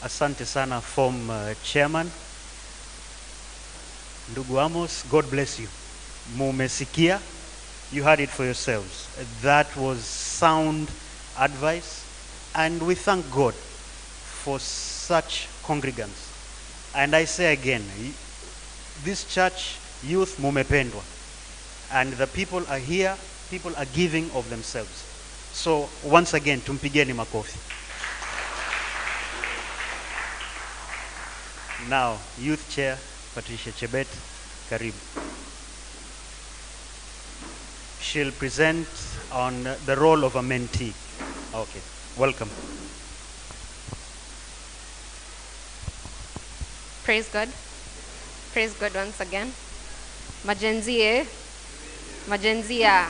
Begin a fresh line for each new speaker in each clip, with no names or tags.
Asante sana form chairman. Ndugu Amos, God bless you. Mumesikia, you heard it for yourselves. That was sound advice, and we thank God for such congregants. And I say again, this church youth mumependwa, and the people are here, people are giving of themselves. So once again, tumpigeni makofi. Now, youth chair, Patricia Chebet, karibu. She'll present on the role of a mentee. Okay, welcome.
Praise God. Praise God once again. Majenzie. Majenzia.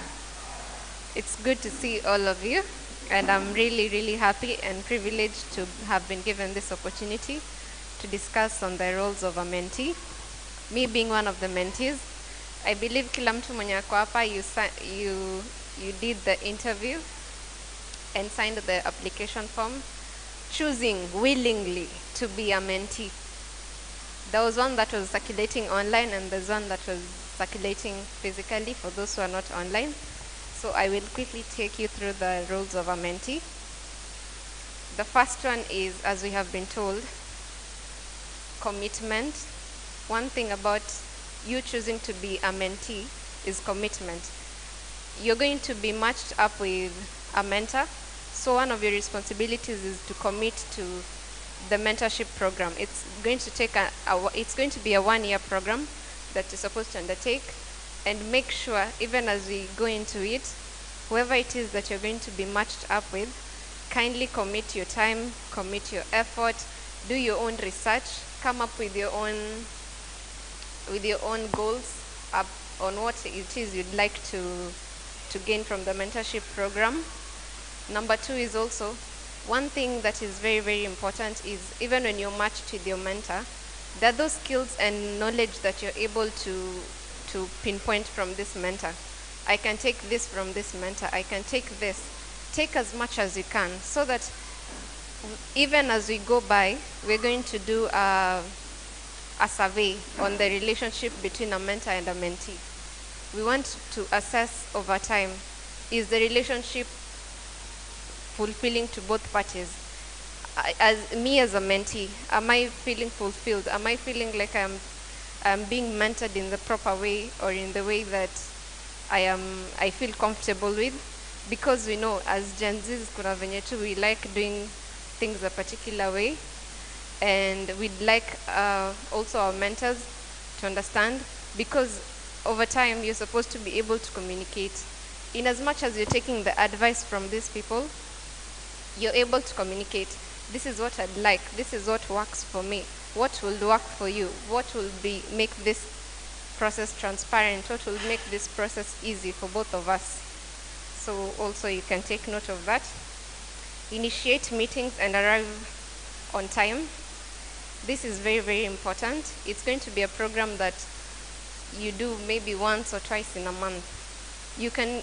It's good to see all of you, and I'm really, really happy and privileged to have been given this opportunity to discuss on the roles of a mentee. Me being one of the mentees, I believe kila mtu mwenye ako hapa, you did the interview and signed the application form, choosing willingly to be a mentee. There was one that was circulating online, and there's one that was circulating physically for those who are not online. So I will quickly take you through the roles of a mentee. The first one is, as we have been told, commitment. One thing about you choosing to be a mentee is commitment. You're going to be matched up with a mentor, so one of your responsibilities is to commit to the mentorship program. It's going to be a 1-year program that you're supposed to undertake, and make sure, even as we go into it, whoever it is that you're going to be matched up with, kindly commit your time, commit your effort, do your own research, come up with your own goals up on what it is you'd like to gain from the mentorship program. Number 2 is also, one thing that is very, very important is, even when you're matched with your mentor, there are those skills and knowledge that you're able to pinpoint from this mentor. I can take this from this mentor, I can take this. Take as much as you can, so that even as we go by, we're going to do a survey on the relationship between a mentor and a mentee. We want to assess over time, is the relationship fulfilling to both parties? As a mentee, am I feeling fulfilled? Am I feeling like I'm being mentored in the proper way, or in the way that I feel comfortable with? Because we know as Gen Zs, kuna venye tu, we like doing things a particular way, and we'd like also our mentors to understand, because over time you're supposed to be able to communicate. In as much as you're taking the advice from these people, you're able to communicate. This is what I'd like. This is what works for me. What will work for you? What will make this process transparent? What will make this process easy for both of us? So also you can take note of that. Initiate meetings and arrive on time. This is very, very important. It's going to be a program that you do maybe once or twice in a month. You can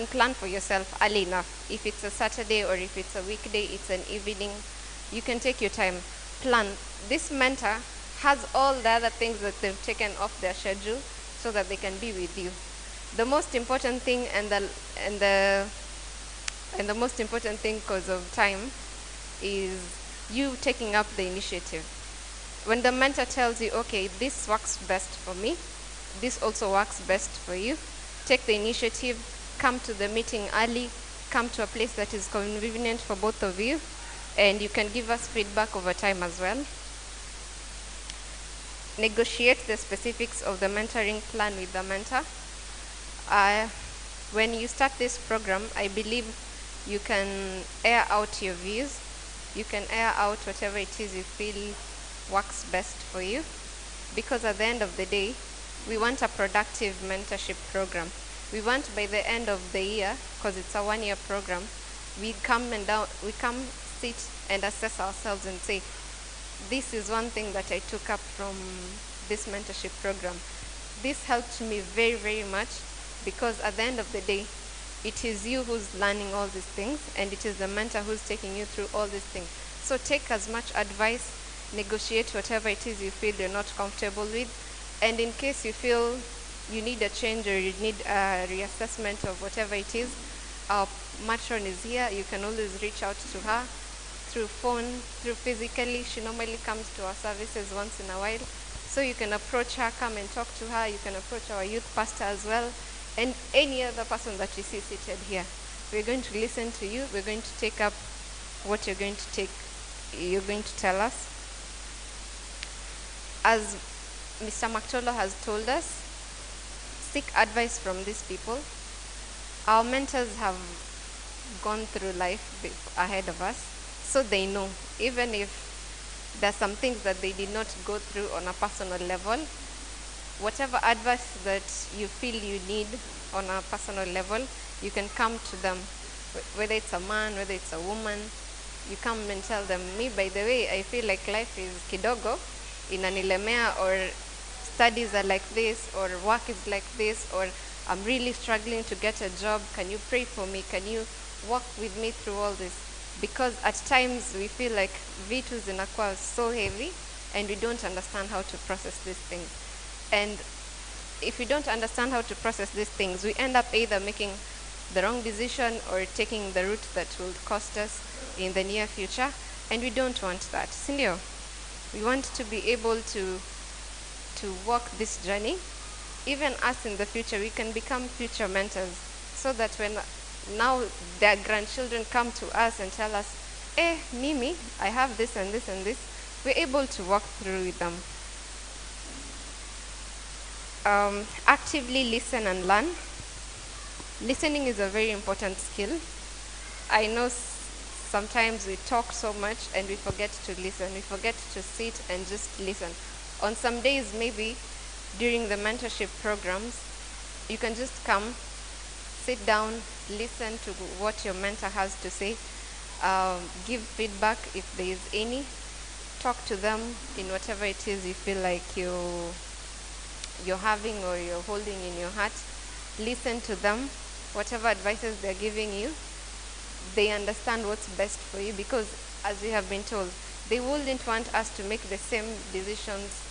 plan for yourself early enough. If it's a Saturday, or if it's a weekday, it's an evening, you can take your time. Plan. This mentor has all the other things that they've taken off their schedule so that they can be with you. The most important thing, and the most important thing, because of time, is you taking up the initiative. When the mentor tells you, okay, this works best for me, this also works best for you, take the initiative, come to the meeting early, come to a place that is convenient for both of you, and you can give us feedback over time as well. Negotiate the specifics of the mentoring plan with the mentor. When you start this program, I believe you can air out your views. You can air out whatever it is you feel works best for you, because at the end of the day, we want a productive mentorship program. We want, by the end of the year, because it's a 1-year program, we come sit and assess ourselves and say, this is one thing that I took up from this mentorship program. This helped me very, very much, because at the end of the day, it is you who's learning all these things, and it is the mentor who's taking you through all these things. So take as much advice, negotiate whatever it is you feel you're not comfortable with, and in case you feel you need a change or you need a reassessment of whatever it is, our matron is here. You can always reach out to her through phone, through physically. She normally comes to our services once in a while. So you can approach her, come and talk to her. You can approach our youth pastor as well, and any other person that you see seated here. We're going to listen to you. We're going to take up what you're going to tell us. As Mr. Maktolo has told us, seek advice from these people. Our mentors have gone through life ahead of us, so they know. Even if there's some things that they did not go through on a personal level, whatever advice that you feel you need on a personal level, you can come to them. Whether it's a man, whether it's a woman, you come and tell them, me, by the way, I feel like life is kidogo, inanilemea, or studies are like this, or work is like this, or I'm really struggling to get a job. Can you pray for me? Can you walk with me through all this? Because at times we feel like vitu zinakuwa so heavy and we don't understand how to process these things. And if we don't understand how to process these things, we end up either making the wrong decision or taking the route that will cost us in the near future. And we don't want that. Sindio, we want to be able to walk this journey. Even us in the future, we can become future mentors, so that when now their grandchildren come to us and tell us, Mimi, I have this and this and this, we're able to walk through with them. Actively listen and learn. Listening is a very important skill. I know sometimes we talk so much and we forget to listen. We forget to sit and just listen. On some days, maybe during the mentorship programs, you can just come, sit down, listen to what your mentor has to say, give feedback if there is any, talk to them in whatever it is you feel like you're having or you're holding in your heart. Listen to them, whatever advices they're giving you. They understand what's best for you, because as we have been told, they wouldn't want us to make the same decisions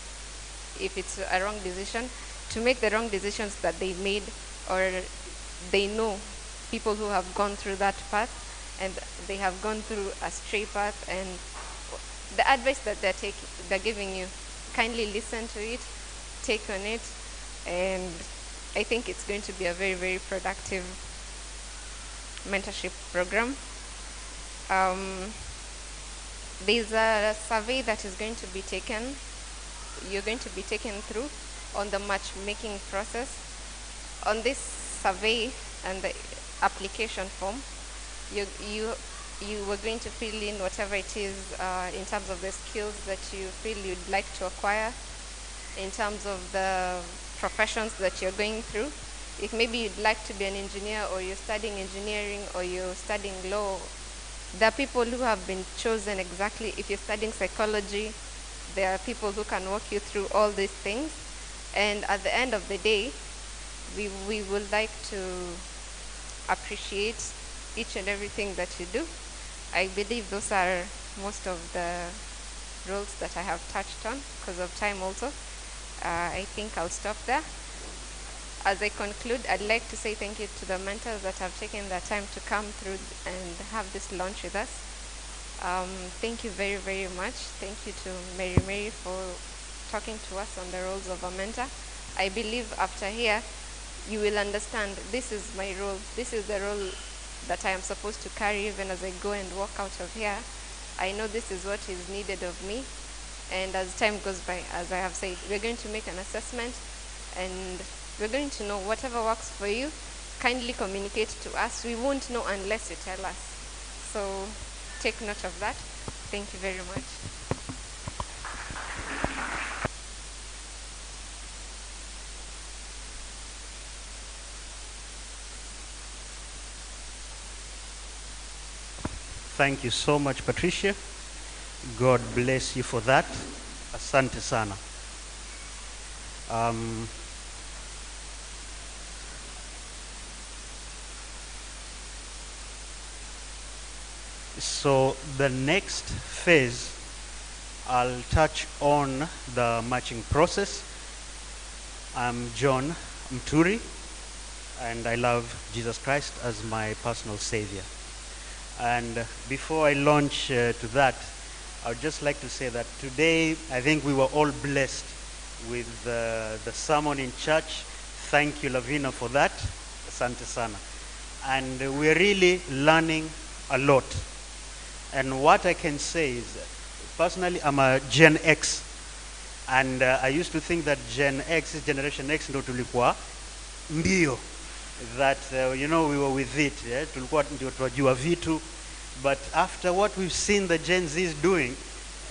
if it's a wrong decision, to make the wrong decisions that they made, or they know people who have gone through that path and they have gone through a stray path, and the advice that they're giving you, kindly listen to it, take on it, and I think it's going to be a very, very productive mentorship program. There's a survey that is going to be taken. You're going to be taken through on the matchmaking process. On this survey and the application form, you were going to fill in whatever it is in terms of the skills that you feel you'd like to acquire, in terms of the professions that you're going through. If maybe you'd like to be an engineer, or you're studying engineering, or you're studying law, there are people who have been chosen exactly. If you're studying psychology, there are people who can walk you through all these things. And at the end of the day, we would like to appreciate each and everything that you do. I believe those are most of the roles that I have touched on because of time also. I think I'll stop there. As I conclude, I'd like to say thank you to the mentors that have taken their time to come through and have this launch with us. Thank you very, very much. Thank you to Mary for talking to us on the roles of a mentor. I believe after here, you will understand this is my role. This is the role that I am supposed to carry even as I go and walk out of here. I know this is what is needed of me. And as time goes by, as I have said, we're going to make an assessment, and we're going to know whatever works for you. Kindly communicate to us. We won't know unless you tell us. So take note of that. Thank you very much.
Thank you so much, Patricia. God bless you for that. Asante sana. So the next phase, I'll touch on the matching process. I'm John Mturi, and I love Jesus Christ as my personal savior. And before I launch to that, I would just like to say that today I think we were all blessed with the sermon in church. Thank you, Lavina, for that. Asante sana. And we're really learning a lot. And what I can say is, personally, I'm a Gen X. And I used to think that Gen X is Generation X ndo tulikuwa ndio. That, we were with it. Yeah? Tulikuwa ndio tunajua vitu. But after what we've seen the Gen Z is doing,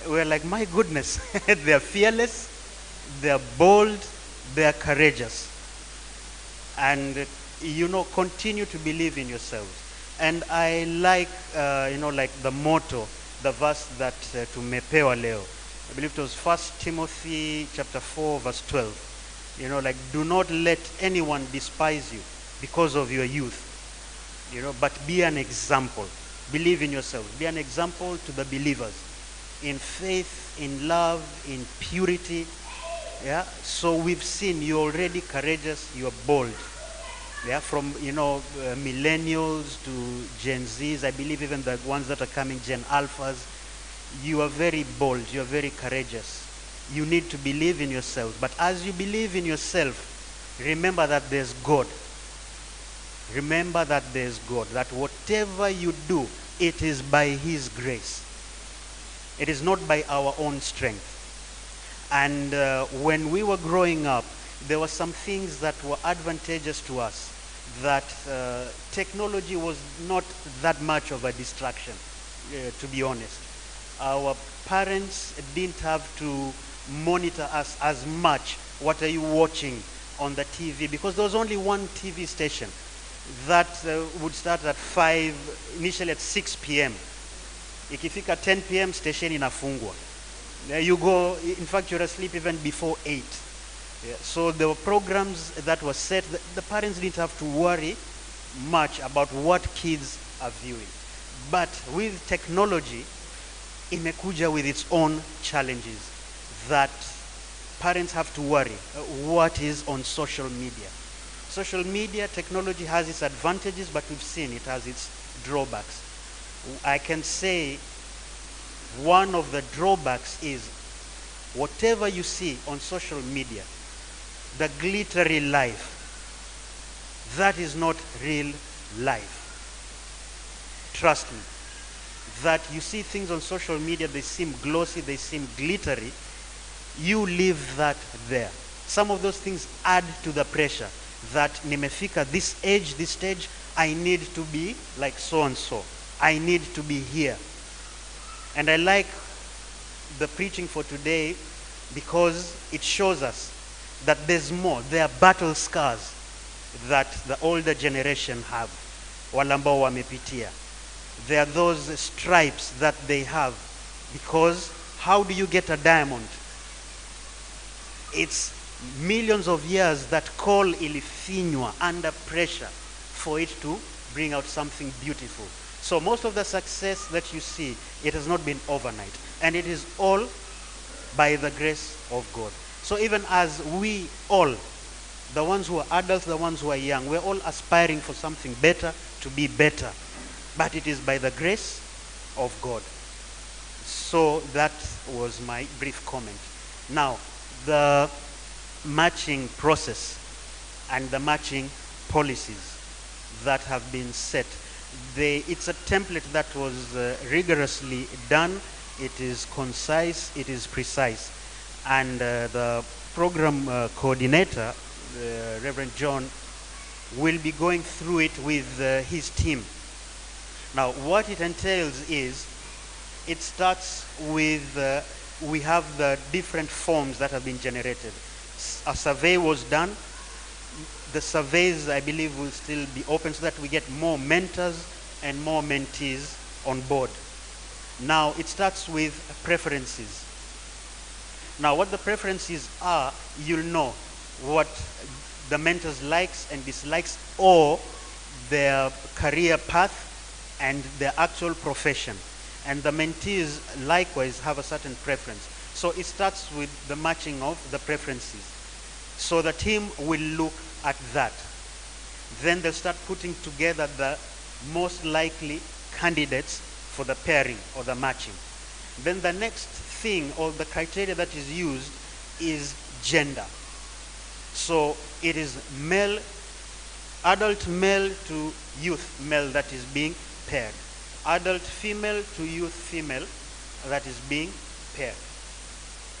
we're like, my goodness, they're fearless, they're bold, they're courageous. And, continue to believe in yourselves. And I like, like the motto, the verse that tumepewa leo. I believe it was 1 Timothy chapter 4, verse 12. Do not let anyone despise you because of your youth, but be an example. Believe in yourselves. Be an example to the believers in faith, in love, in purity. Yeah. So we've seen you're already courageous, you're bold. Yeah. From millennials to Gen Zs, I believe even the ones that are coming, Gen Alphas, you are very bold, you're very courageous. You need to believe in yourselves. But as you believe in yourself, remember that there's God. Remember that there's God. That whatever you do, it is by His grace. It is not by our own strength. And when we were growing up, there were some things that were advantageous to us, that technology was not that much of a distraction, to be honest. Our parents didn't have to monitor us as much. What are you watching on the TV? Because there was only one TV station that would start at 5, initially at 6 p.m. Ikifika 10 p.m. station inafungwa. You go, in fact, you're asleep even before 8. Yeah. So there were programs that were set. The parents didn't have to worry much about what kids are viewing. But with technology, imekuja with its own challenges that parents have to worry what is on social media. Social media technology has its advantages, but we've seen it has its drawbacks. I can say one of the drawbacks is whatever you see on social media, the glittery life, that is not real life. Trust me. That you see things on social media, they seem glossy, they seem glittery. You leave that there. Some of those things add to the pressure that nimefika this age, this stage, I need to be like so and so. I need to be here. And I like the preaching for today because it shows us that there's more. There are battle scars that the older generation have. Wale ambao wamepitia. There are those stripes that they have, because how do you get a diamond? It's millions of years that coal ilifinywa under pressure for it to bring out something beautiful. So most of the success that you see, it has not been overnight. And it is all by the grace of God. So even as we all, the ones who are adults, the ones who are young, we're all aspiring for something better, to be better. But it is by the grace of God. So that was my brief comment. Now, the matching process and the matching policies that have been set. It's a template that was rigorously done. It is concise, it is precise. And the program coordinator, Reverend John, will be going through it with his team. Now, what it entails is, it starts with, we have the different forms that have been generated. A survey was done. The surveys, I believe, will still be open so that we get more mentors and more mentees on board. Now, it starts with preferences. Now, what the preferences are, you'll know what the mentors likes and dislikes, or their career path, and their actual profession. And the mentees likewise have a certain preference. So it starts with the matching of the preferences. So the team will look at that. Then they'll start putting together the most likely candidates for the pairing or the matching. Then the next thing or the criteria that is used is gender. So it is male, adult male to youth male that is being paired. Adult female to youth female that is being paired.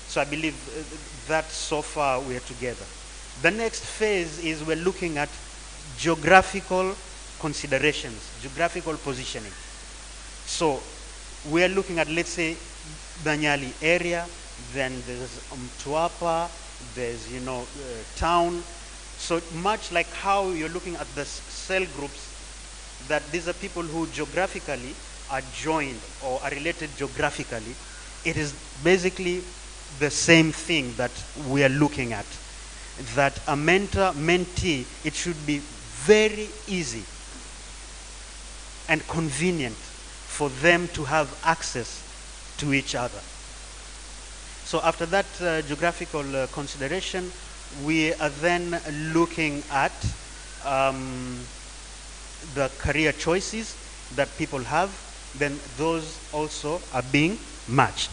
So I believe that so far we are together. The next phase is we're looking at geographical considerations, geographical positioning. So we are looking at, let's say, the Nyali area, then there's Mtwapa, there's, town. So much like how you're looking at the cell groups, that these are people who geographically are joined or are related geographically. It is basically the same thing that we are looking at. That a mentor, mentee, it should be very easy and convenient for them to have access to each other. So after that geographical consideration, we are then looking at the career choices that people have. Then those also are being matched.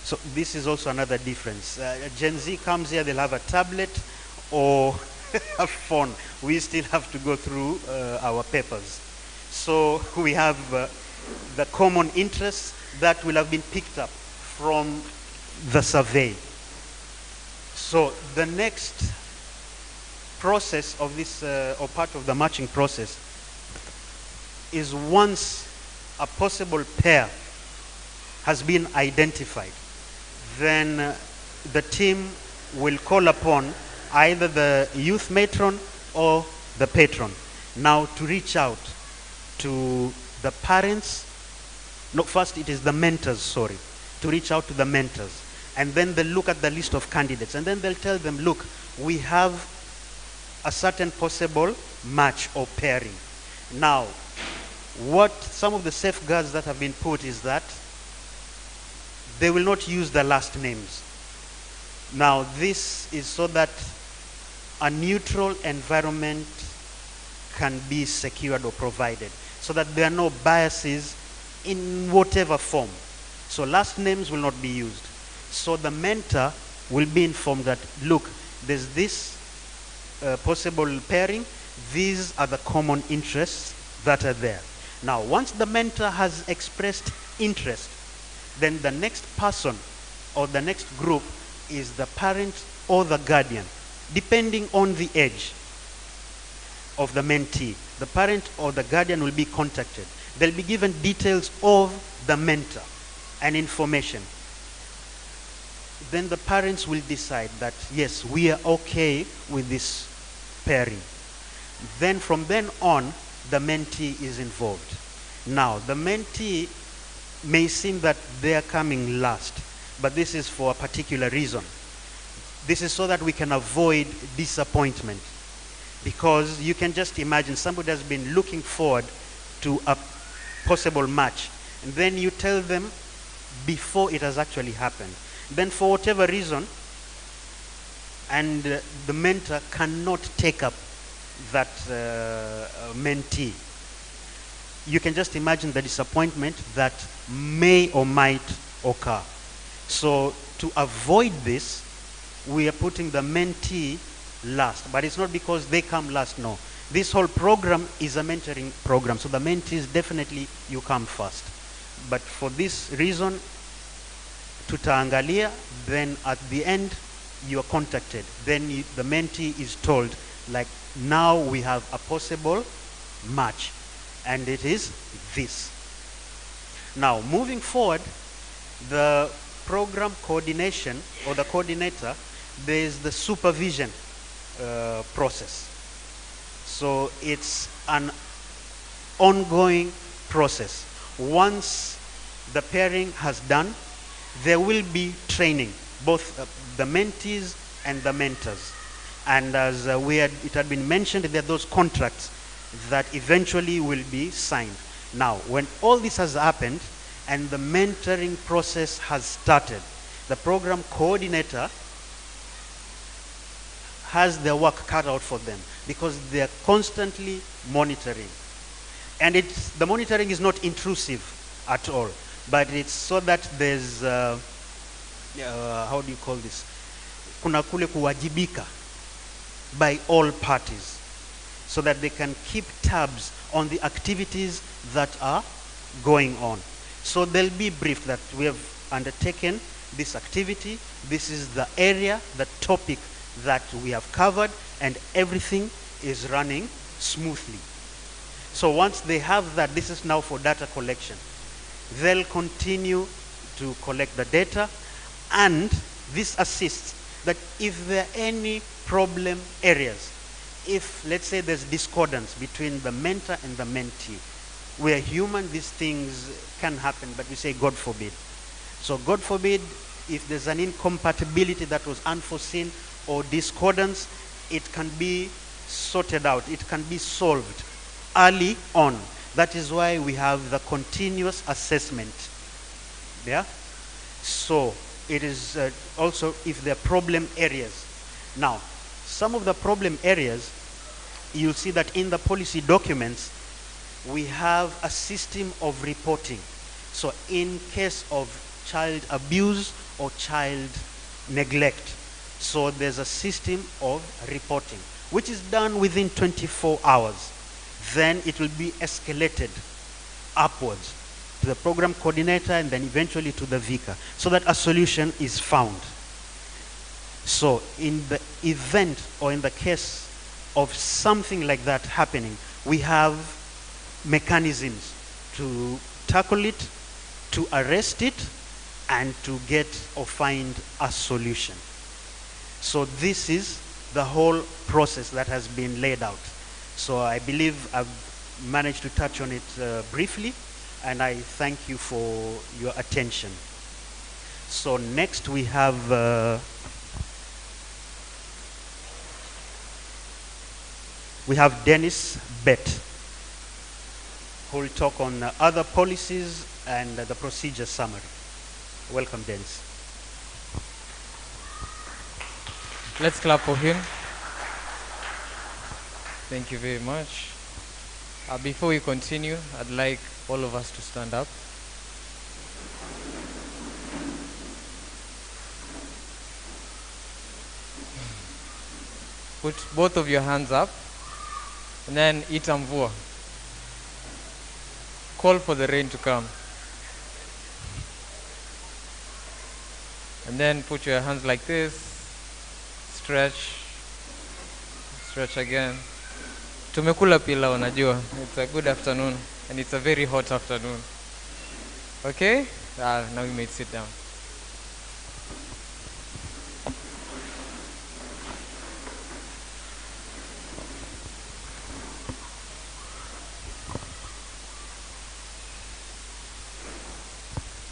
So this is also another difference. Gen Z comes here, they'll have a tablet or a phone. We still have to go through our papers. So we have the common interests that will have been picked up from the survey. So the next process of this, or part of the matching process, is once a possible pair has been identified, then the team will call upon either the youth matron or the patron now to reach out to the parents. No, first it is the mentors, sorry, to reach out to the mentors. And then they'll look at the list of candidates. And then they'll tell them, look, we have a certain possible match or pairing. Now, what some of the safeguards that have been put is that they will not use the last names. Now, this is so that a neutral environment can be secured or provided, so that there are no biases in whatever form. So last names will not be used. So the mentor will be informed that, look, there's this possible pairing. These are the common interests that are there. Now, once the mentor has expressed interest, then the next person or the next group is the parent or the guardian, depending on the age of the mentee. The parent or the guardian will be contacted. They'll be given details of the mentor and information. Then the parents will decide that, yes, we are okay with this pairing. Then from then on, the mentee is involved. Now, the mentee may seem that they are coming last, but this is for a particular reason. This is so that we can avoid disappointment. Because you can just imagine somebody has been looking forward to a possible match, and then you tell them before it has actually happened. Then for whatever reason, and the mentor cannot take up that mentee, you can just imagine the disappointment that may or might occur. So to avoid this, we are putting the mentee last. But it's not because they come last, no. This whole program is a mentoring program. So the mentees, definitely you come first. But for this reason, tutaangalia, then at the end, you are contacted. Then the mentee is told, like, now we have a possible match. And it is this. Now, moving forward, the program coordination or the coordinator, there is the supervision process. So it's an ongoing process. Once the pairing has done, there will be training, both the mentees and the mentors. And as it had been mentioned, there are those contracts that eventually will be signed. Now, when all this has happened and the mentoring process has started, the program coordinator has their work cut out for them because they are constantly monitoring. And the monitoring is not intrusive at all, but it's so that there's, how do you call this? Kuna kule kuwajibika by all parties, so that they can keep tabs on the activities that are going on. So they'll be briefed that we have undertaken this activity, this is the area, the topic that we have covered, and everything is running smoothly. So once they have that, this is now for data collection. They'll continue to collect the data, and this assists that if there are any problem areas, if let's say there's discordance between the mentor and the mentee, we are human, these things can happen, but we say God forbid. So God forbid, if there's an incompatibility that was unforeseen or discordance, it can be sorted out, it can be solved early on. That is why we have the continuous assessment. Yeah? So it is also if there are problem areas. Now, some of the problem areas, you'll see that in the policy documents, we have a system of reporting. So in case of child abuse or child neglect, so there's a system of reporting, which is done within 24 hours. Then it will be escalated upwards to the program coordinator and then eventually to the vicar, so that a solution is found. So in the event or in the case of something like that happening, we have mechanisms to tackle it, to arrest it, and to get or find a solution. So this is the whole process that has been laid out. So I believe I've managed to touch on it briefly, and I thank you for your attention. So next we have Dennis Bett, who will talk on other policies and the procedure summary. Welcome, Dennis.
Let's clap for him. Thank you very much. Before we continue, I'd like all of us to stand up. Put both of your hands up, and then ita mvua. Call for the rain to come. And then put your hands like this. Stretch. Stretch again. Tumekula pila unajua. It's a good afternoon, and it's a very hot afternoon. Okay? Now you may sit down.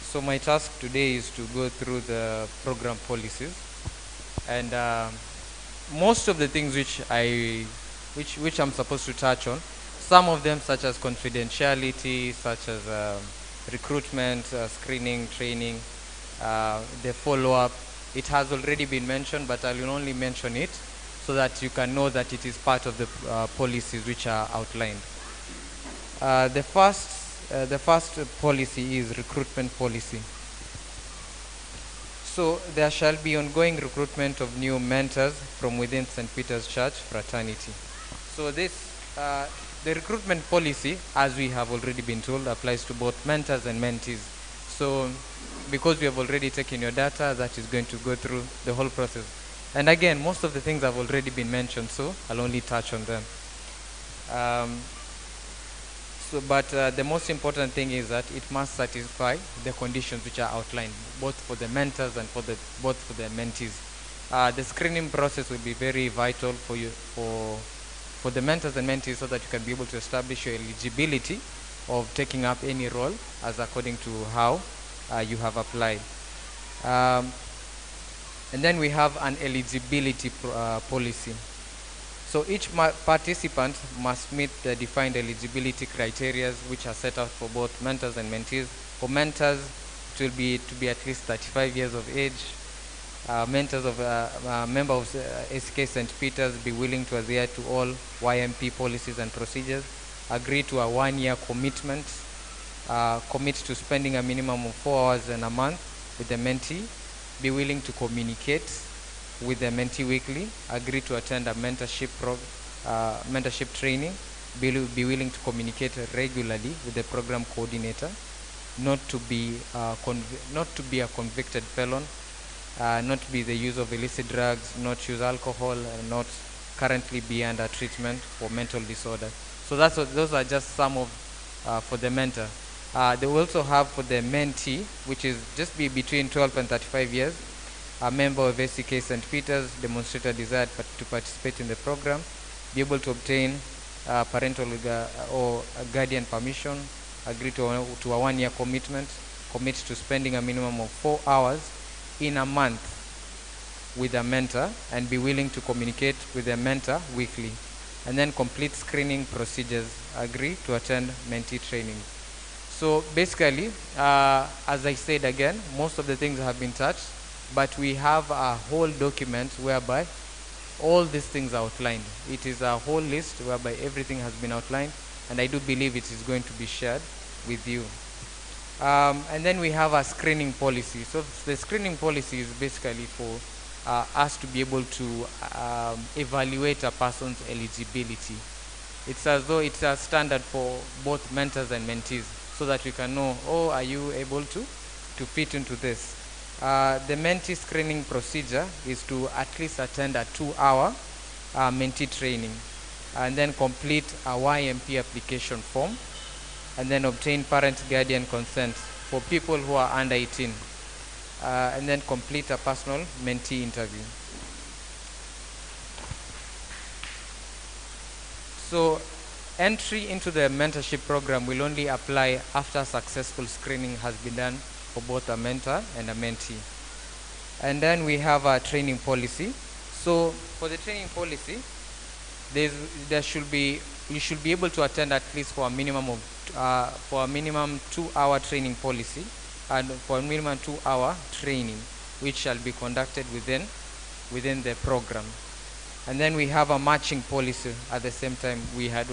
So my task today is to go through the program policies, and most of the things which I'm supposed to touch on, some of them such as confidentiality, such as recruitment, screening, training, the follow-up, it has already been mentioned, but I will only mention it so that you can know that it is part of the policies which are outlined. The first policy is recruitment policy. So there shall be ongoing recruitment of new mentors from within St. Peter's Church fraternity. So this, the recruitment policy, as we have already been told, applies to both mentors and mentees. So because we have already taken your data, that is going to go through the whole process. And again, most of the things have already been mentioned, so I'll only touch on them. But the most important thing is that it must satisfy the conditions which are outlined, both for the mentors and both for the mentees. The screening process will be very vital for you, for the mentors and mentees, so that you can be able to establish your eligibility of taking up any role as according to how you have applied. And then we have an eligibility policy. So each participant must meet the defined eligibility criteria which are set out for both mentors and mentees. For mentors, it will be to be at least 35 years of age. Mentors of member of A.C.K. St. Peter's be willing to adhere to all YMP policies and procedures, agree to a 1-year commitment, commit to spending a minimum of 4 hours in a month with the mentee, be willing to communicate with the mentee weekly, agree to attend a mentorship training, be willing to communicate regularly with the program coordinator, not to be a convicted felon, not to be the use of illicit drugs, not use alcohol, and not currently be under treatment for mental disorder. So those are just some of for the mentor. They will also have for the mentee, which is just be between 12 and 35 years, a member of A.C.K. St. Peter's, demonstrate a desire to participate in the program, be able to obtain parental or guardian permission, agree to a 1-year commitment, commit to spending a minimum of 4 hours in a month with a mentor, and be willing to communicate with the mentor weekly, and then complete screening procedures, agree to attend mentee training. So basically, as I said again, most of the things have been touched, but we have a whole document whereby all these things are outlined. It is a whole list whereby everything has been outlined, and I do believe it is going to be shared with you. And then we have a screening policy. So the screening policy is basically for us to be able to evaluate a person's eligibility. It's as though it's a standard for both mentors and mentees, so that we can know, oh, are you able to fit into this? The mentee screening procedure is to at least attend a 2-hour mentee training, and then complete a YMP application form, and then obtain parent guardian consent for people who are under 18, and then complete a personal mentee interview. So entry into the mentorship program will only apply after successful screening has been done for both a mentor and a mentee. And then we have a training policy. So for the training policy, you should be able to attend at least for a minimum 2-hour training policy, and for a minimum 2-hour training, which shall be conducted within the program. And then we have a matching policy at the same time. We had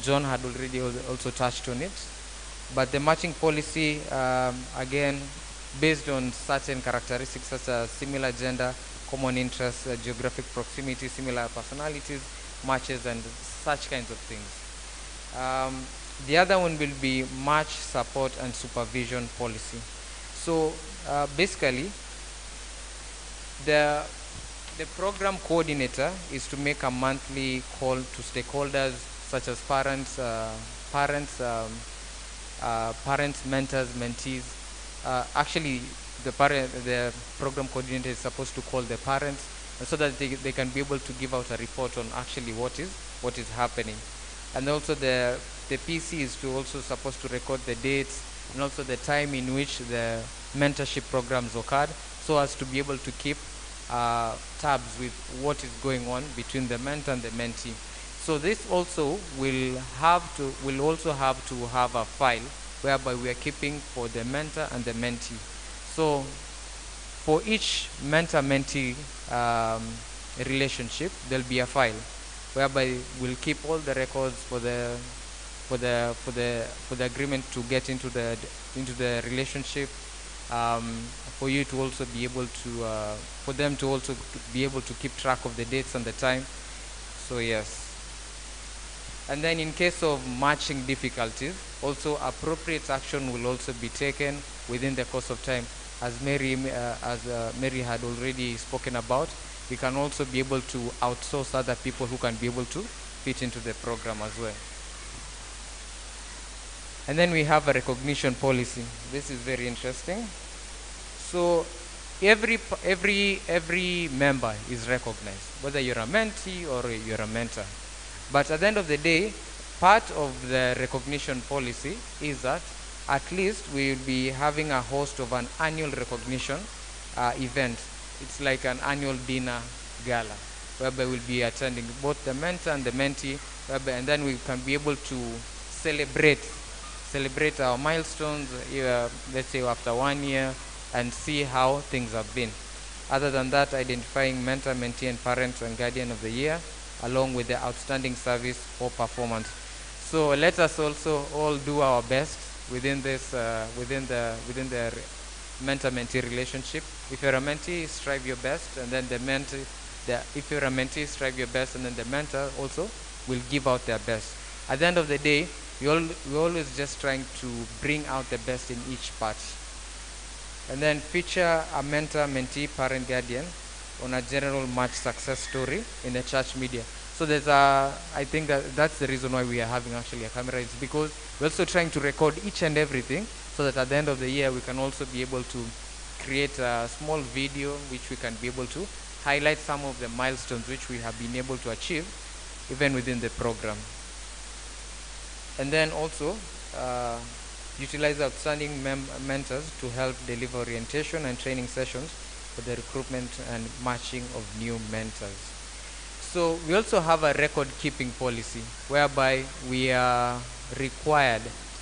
John had already also touched on it, but the matching policy, again, based on certain characteristics such as similar gender, common interests, geographic proximity, similar personalities, matches, and such kinds of things. The other one will be match support and supervision policy. So basically, the program coordinator is to make a monthly call to stakeholders such as parents, mentors, mentees. Actually, the program coordinator is supposed to call the parents, so that they can be able to give out a report on actually what is happening. And also the PC is to also supposed to record the dates and also the time in which the mentorship programs occurred, so as to be able to keep tabs with what is going on between the mentor and the mentee. So this also will also have to have a file whereby we are keeping for the mentor and the mentee. So for each mentor-mentee relationship, there'll be a file whereby we'll keep all the records for the agreement to get into the relationship, for you to also be able to for them to also be able to keep track of the dates and the time. So yes. And then in case of matching difficulties, also appropriate action will also be taken within the course of time. As Mary had already spoken about, we can also be able to outsource other people who can be able to fit into the program as well. And then we have a recognition policy. This is very interesting. So every member is recognized, whether you're a mentee or you're a mentor. But at the end of the day, part of the recognition policy is that at least we will be having a host of an annual recognition event. It's like an annual dinner gala. whereby we'll be attending both the mentor and the mentee, and then we can be able to celebrate our milestones, let's say after 1 year, and see how things have been. Other than that, identifying mentor, mentee, and parent and guardian of the year, along with the outstanding service or performance. So let us also all do our best within this, within the mentor-mentee relationship. If you're a mentee, strive your best, and then if you're a mentee, strive your best, and then the mentor also will give out their best. At the end of the day, we're always just trying to bring out the best in each part. And then feature a mentor, mentee, parent, guardian on a general match success story in the church media. So I think that's the reason why we are having actually a camera. It's because we're also trying to record each and everything, so that at the end of the year we can also be able to create a small video which we can be able to highlight some of the milestones which we have been able to achieve even within the program. And then also utilize outstanding mentors to help deliver orientation and training sessions for the recruitment and matching of new mentors. So we also have a record keeping policy whereby we are required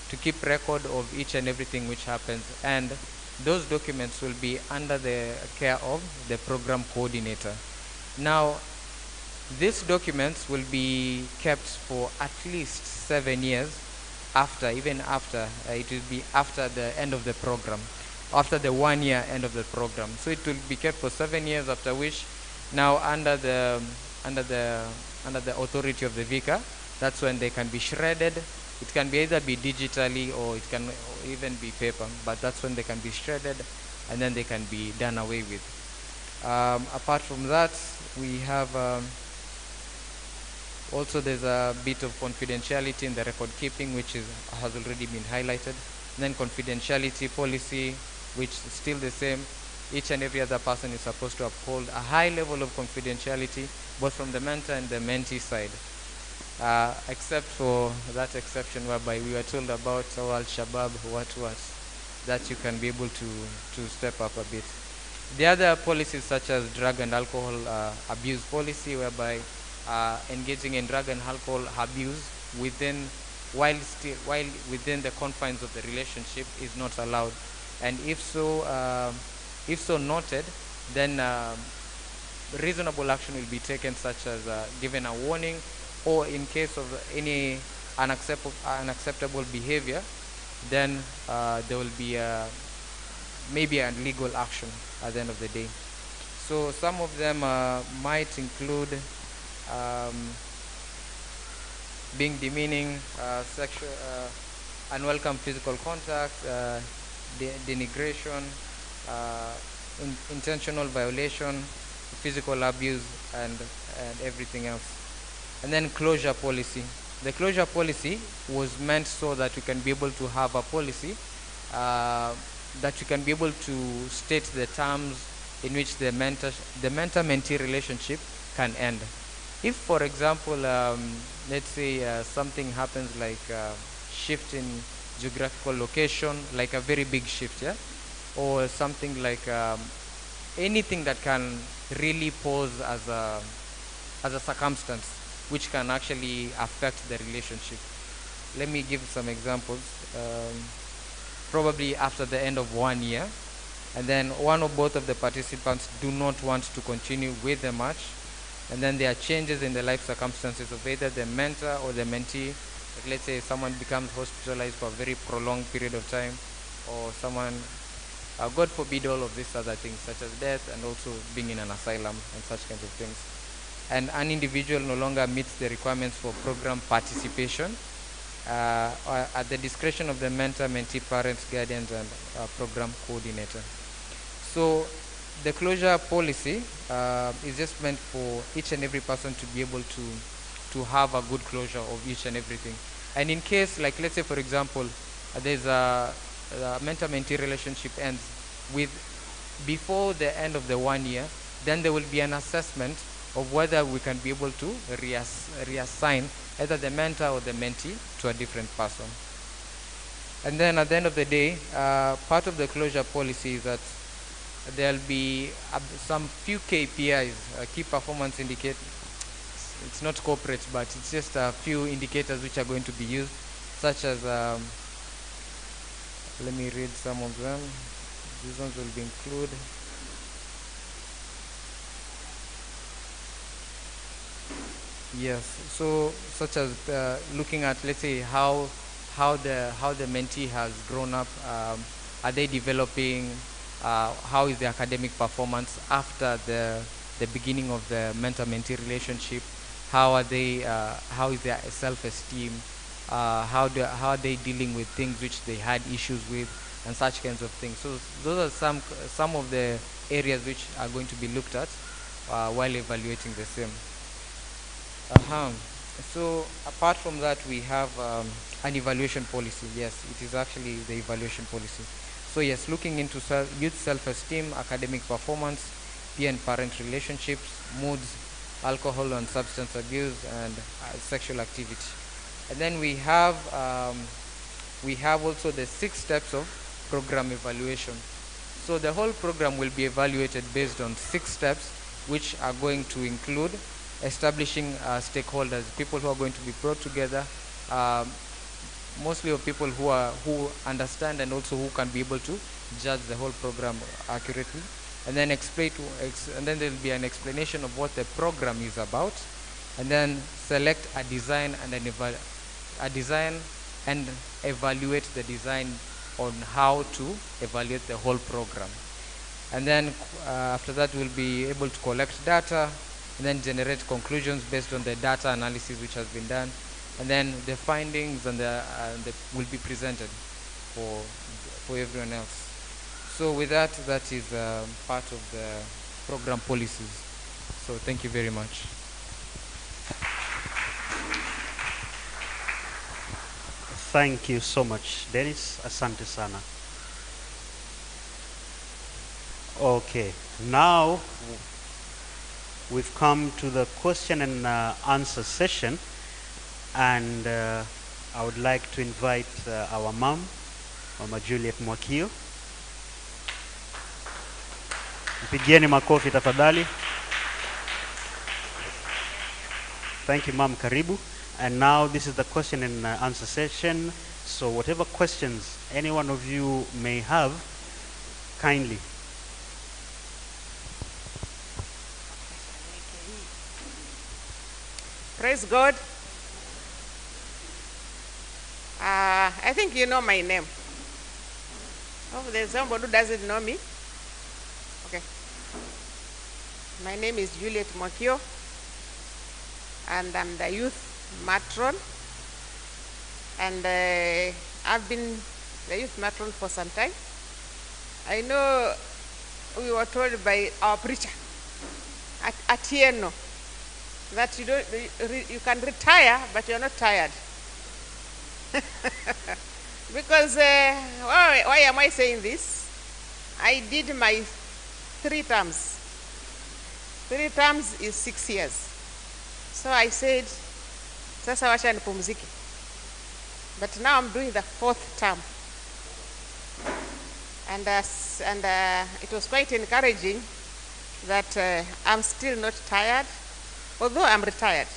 to keep record of each and everything which happens, and those documents will be under the care of the program coordinator. Now, these documents will be kept for at least 7 years even after it will be after the end of the program, after the 1 year end of the program. So it will be kept for 7 years, after which now under the authority of the vicar, that's when they can be shredded. It can either be digitally or it can even be paper, but that's when they can be shredded and then they can be done away with. Apart from that, we have also there's a bit of confidentiality in the record keeping, which has already been highlighted. And then confidentiality policy, which is still the same. Each and every other person is supposed to uphold a high level of confidentiality, both from the mentor and the mentee side. Except for that exception whereby we were told about Al-Shabaab, what, that you can be able to step up a bit. The other policies such as drug and alcohol abuse policy, whereby engaging in drug and alcohol abuse while within the confines of the relationship is not allowed, and if so noted, then reasonable action will be taken, such as given a warning, or in case of any unacceptable behavior, then there will be maybe a legal action at the end of the day. So some of them might include being demeaning, sexual, unwelcome physical contact, denigration, intentional violation, physical abuse, and everything else. And then closure policy. The closure policy was meant so that you can be able to have a policy that you can be able to state the terms in which the mentor-mentee relationship can end. If, for example, let's say something happens like shift in geographical location, like a very big shift, yeah, or something like anything that can really pose as a circumstance which can actually affect the relationship. Let me give some examples. Probably after the end of 1 year, and then one or both of the participants do not want to continue with the match, and then there are changes in the life circumstances of either the mentor or the mentee. Like, let's say someone becomes hospitalized for a very prolonged period of time, or someone, God forbid, all of these other things such as death, and also being in an asylum and such kinds of things. And an individual no longer meets the requirements for program participation, at the discretion of the mentor, mentee, parents, guardians, and program coordinator. So the closure policy is just meant for each and every person to be able to have a good closure of each and everything. And in case, like, let's say for example, there's a mentor-mentee relationship ends before the end of the 1 year, then there will be an assessment of whether we can be able to reassign either the mentor or the mentee to a different person. And then at the end of the day, part of the closure policy is that there'll be some few KPIs, key performance indicators. It's not corporate, but it's just a few indicators which are going to be used, such as, let me read some of them. These ones will be included. Yes, so such as looking at, let's say, how the mentee has grown up. Are they developing? How is the academic performance after the beginning of the mentor-mentee relationship? How are they? How is their self-esteem? How are they dealing with things which they had issues with, and such kinds of things. So those are some of the areas which are going to be looked at while evaluating the same. So apart from that, we have an evaluation policy. Yes, it is actually the evaluation policy. So yes, looking into youth self-esteem, academic performance, peer and parent relationships, moods, alcohol and substance abuse, and sexual activity. And then we have also the 6 steps of program evaluation. So the whole program will be evaluated based on 6 steps, which are going to include establishing stakeholders, people who are going to be brought together, mostly of people who understand and also who can be able to judge the whole program accurately, and then and then there will be an explanation of what the program is about, and then select a design and evaluate the design on how to evaluate the whole program. And then after that, we'll be able to collect data and then generate conclusions based on the data analysis which has been done, and then the findings will be presented for everyone else. So with that is part of the program policies. So thank you very much.
Thank you so much, Dennis. Asante sana. Okay, now we've come to the question and answer session, and I would like to invite our mom, Mama Juliet Mwakio. Mpigieni makofi tafadhali. Thank you, Mom. Karibu. And now this is the question and answer session. So whatever questions any one of you may have, kindly.
Praise God. I think you know my name. Oh, there's somebody who doesn't know me. Okay. My name is Juliet Mwakio, and I'm the youth matron. And I've been the youth matron for some time. I know we were told by our preacher at Atieno that you can retire, but you're not tired. Because why am I saying this? I did my 3 terms. 3 terms is 6 years. So I said, sasa wacha nipumzike. But now I'm doing the 4th term. And it was quite encouraging that I'm still not tired, although I'm retired.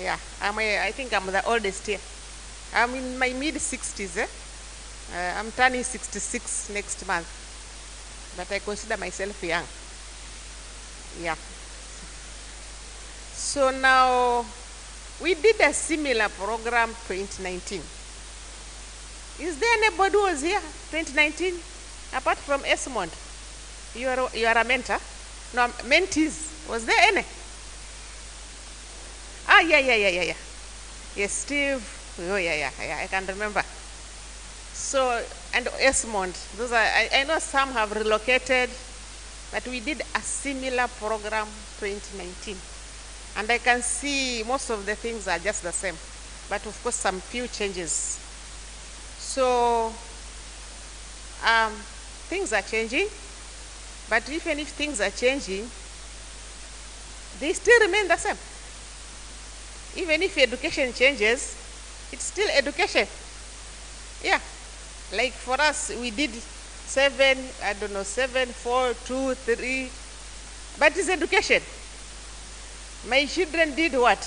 Yeah, I think I'm the oldest here. I'm in my mid-60s. I'm turning 66 next month. But I consider myself young. Yeah. So now, we did a similar program 2019. Is there anybody who was here 2019? Apart from Esmond? You are a mentor? No, mentees. Was there any? Yeah. Yes, Steve. Oh, yeah, I can remember. So, and Esmond. Those are, I know some have relocated, but we did a similar program 2019. And I can see most of the things are just the same. But of course, some few changes. So, things are changing. But even if things are changing, they still remain the same. Even if education changes, it's still education. Yeah. Like for us, we did 7, I don't know, 7, 4, 2, 3. But it's education. My children did what?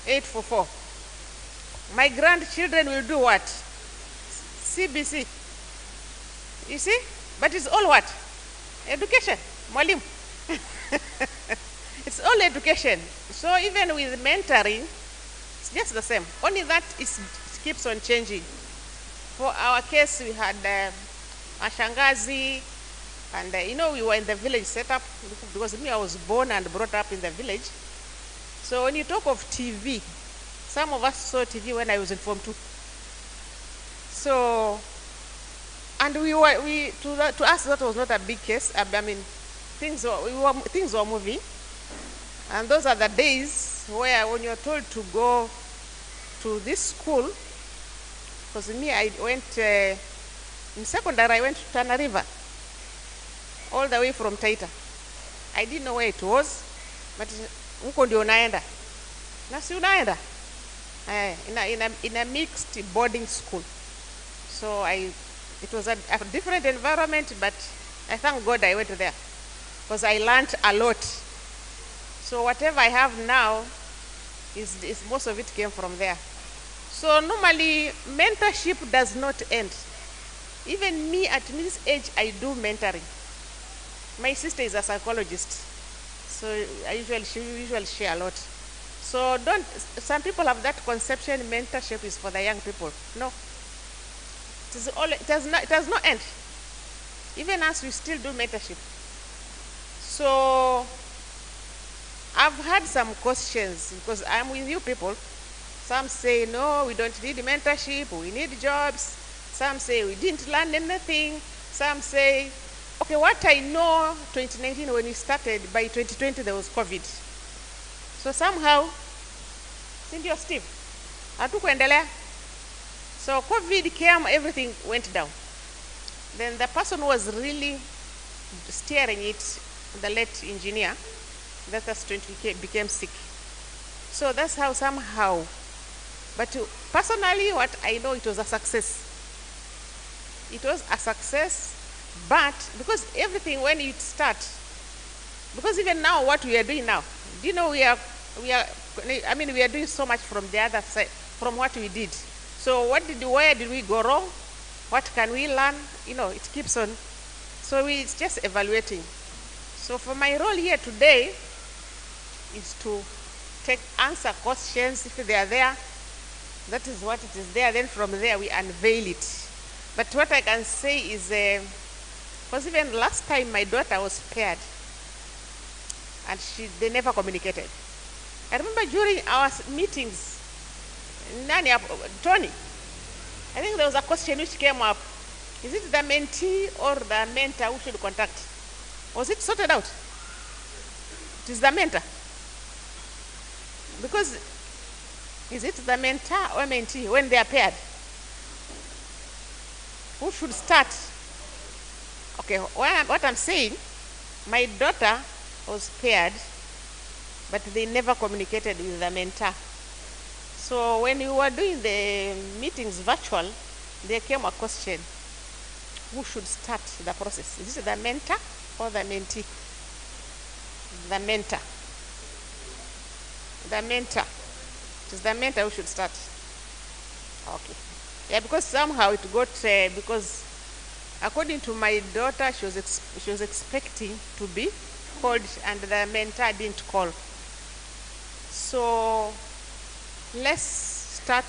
8 for 4. My grandchildren will do what? CBC. You see? But it's all what? Education. Mwalimu. It's all education. So even with mentoring, it's just the same. Only that it keeps on changing. For our case, we had Ashangazi, and we were in the village setup, because me, I was born and brought up in the village. So when you talk of TV, some of us saw TV when I was in Form 2. So, and to us that was not a big case. I mean, things were moving, and those are the days where when you're told to go to this school, because me, I went in secondary, I went to Tana River, all the way from Taita. I didn't know where it was, but huko ndio unaenda. Na si unaenda in a mixed boarding school. So it was a different environment, but I thank God I went there, because I learned a lot. So whatever I have now is most of it came from there. So normally mentorship does not end. Even me at this age, I do mentoring. My sister is a psychologist, so she usually share a lot. So some people have that conception mentorship is for the young people. No. It does not end. Even us, we still do mentorship. So I've had some questions, because I'm with you people. Some say, no, we don't need mentorship, we need jobs. Some say we didn't learn anything. Some say, okay, what I know 2019 when we started, by 2020 there was COVID. So somehow, Cindy or Steve, hatukuendelea. So COVID came, everything went down. Then the person who was really steering it, the late engineer, that has became sick. So that's how somehow, but personally what I know, it was a success. It was a success, but because everything when it starts, because even now what we are doing now, do you know we are doing so much from the other side, from what we did. So where did we go wrong? What can we learn? It keeps on. So it's just evaluating. So for my role here today is to answer questions if they are there. That is what it is there. Then from there we unveil it. But what I can say is, because even last time my daughter was paired, and they never communicated. I remember during our meetings, Tony, I think there was a question which came up. Is it the mentee or the mentor who should contact? Was it sorted out? It is the mentor. Because is it the mentor or mentee when they are paired? Who should start? Okay, what I'm saying, my daughter was paired, but they never communicated with the mentor. So when we were doing the meetings virtual, there came a question: who should start the process? Is it the mentor or the mentee? The mentor. The mentor. It is the mentor who should start. Okay. Yeah, because somehow it got, because according to my daughter, she was expecting to be called, and the mentor didn't call. So let's start,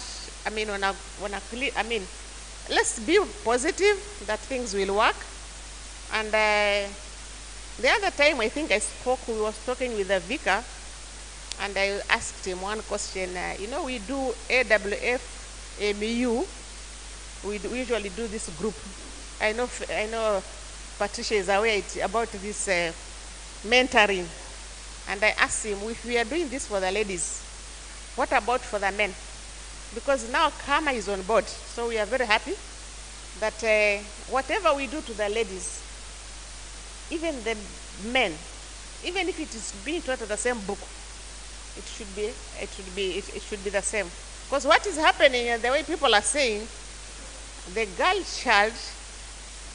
let's be positive that things will work. And the other time I think I spoke, we were talking with the vicar, and I asked him one question. We do AWF, MU. We usually do this group. I know Patricia is aware about this mentoring. And I asked him, if we are doing this for the ladies, what about for the men? Because now Karma is on board. So we are very happy that whatever we do to the ladies, even the men, even if it is being taught the same book, it should be the same. Because what is happening, and the way people are saying, the girl child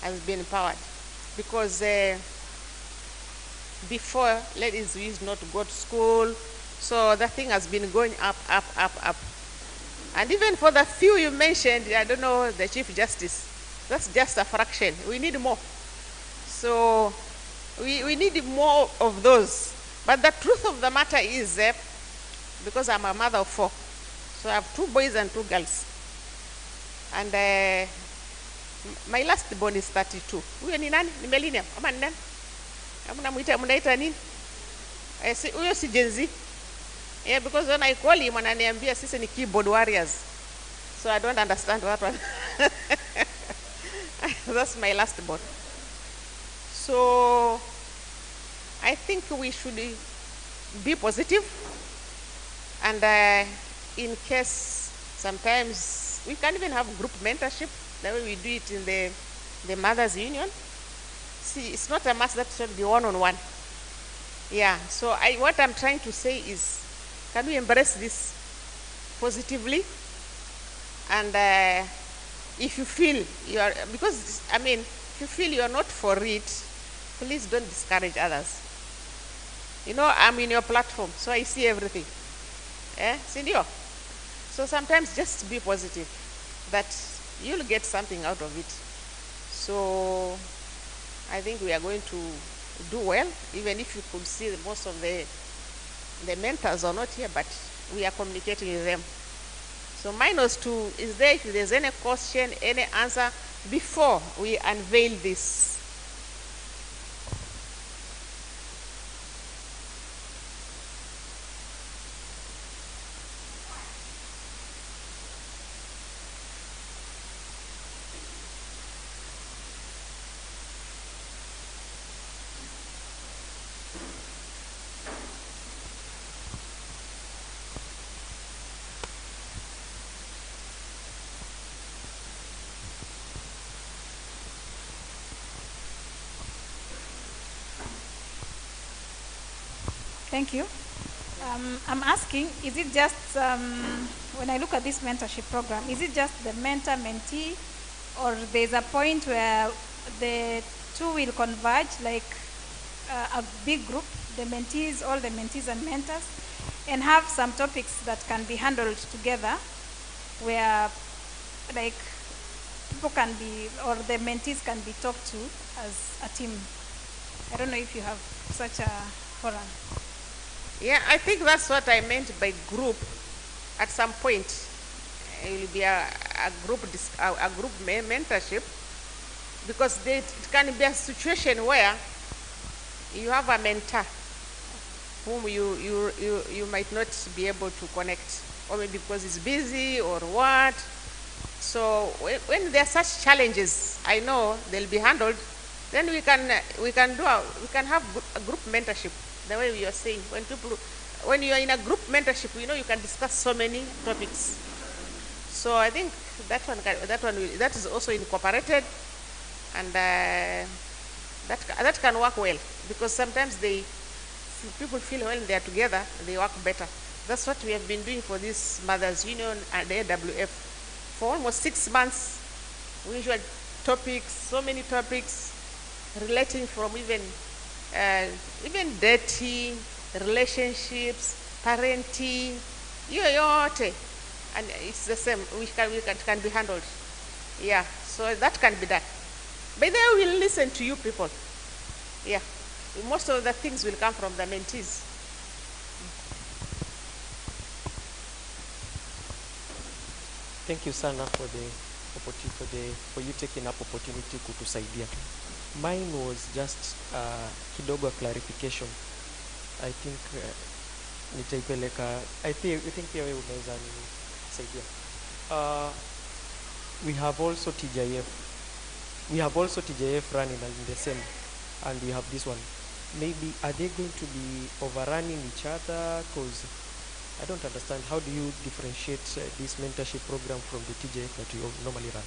has been empowered. Because before, ladies used not to go to school, so the thing has been going up, up, up, up. And even for the few you mentioned, I don't know, the Chief Justice, that's just a fraction. We need more. So we need more of those. But the truth of the matter is, because I'm a mother of 4, so I have 2 boys and 2 girls. And my last born is 32. Huyo ni nani? Ni millennium ama ni nani? Mnaita nini? Huyo si Gen Z. Yeah, because when I call him ananiambia sisi ni keyboard warriors. So I don't understand that one. That's my last born. So I think we should be positive, and in case sometimes we can even have group mentorship, the way we do it in the Mothers Union. See, it's not a must that should be one-on-one. Yeah, so what I'm trying to say is, can we embrace this positively? And if you feel you are, because I mean, if you feel you're not for it, please don't discourage others. You know, I'm in your platform, so I see everything. Sindio? So sometimes just be positive, that you'll get something out of it. So I think we are going to do well, even if you could see most of the mentors are not here, but we are communicating with them. So -2 is there. If there's any question, any answer, before we unveil this.
Thank you. I'm asking, is it just, when I look at this mentorship program, is it just the mentor-mentee, or there's a point where the two will converge, like a big group, the mentees, all the mentees and mentors, and have some topics that can be handled together, where like people can be, or the mentees can be talked to as a team? I don't know if you have such a forum.
Yeah, I think that's what I meant by group. At some point, it will be a group mentorship, because it can be a situation where you have a mentor whom you might not be able to connect, or maybe because he's busy or what. So when there are such challenges, I know they'll be handled. Then we can have a group mentorship. The way we are saying, when you are in a group mentorship, you know, you can discuss so many topics. So I think that is also incorporated, and that can work well, because sometimes people feel when they are together, they work better. That's what we have been doing for this Mothers Union and the AWF for almost 6 months. We usual topics, so many topics relating from even dating, relationships, parenting, yoyote, and it's the same. Can be handled. Yeah, so that can be done. By the way, we'll listen to you people. Yeah, most of the things will come from the mentees.
Thank you, Sana, for the opportunity, for you taking up opportunity kutusaidia. Mine was just kidogo clarification. I think nitaipeleka. I think pia wewe unaweza nisaidia. We have also TJF. We have also TJF running in the same, and we have this one. Maybe are they going to be overrunning each other? Because I don't understand. How do you differentiate this mentorship program from the TJF that you normally run?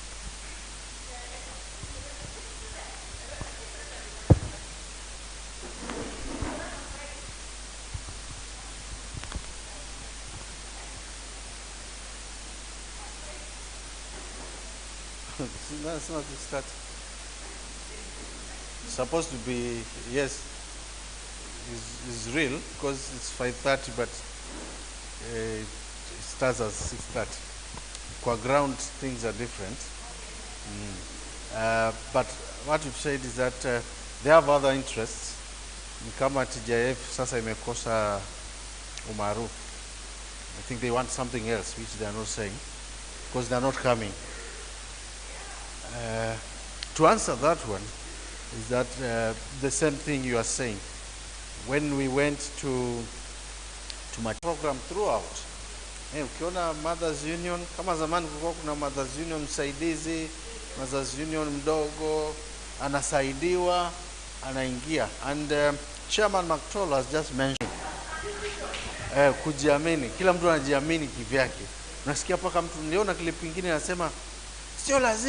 That's not the start. supposed to be, yes, is real because it's 5:30, but it starts at 6:30. Kwa ground, things are different. But what we've said is that they have other interests. Ni kama TJF sasa imekosa umaarufu. I think they want something else, which they are not saying, because they are not coming. To answer that one, is that the same thing you are saying. When we went to my program throughout, ukiona Mothers Union, kama zamani kulikuwa kuna Mothers Union msaidizi, Mothers Union mdogo, anasaidiwa, anaingia. And Chairman McToll has just mentioned, kujiamini, kila mtu anajiamini kivyake. Unasikia paka mtu, niliona clip nyingine anasema, sio lazima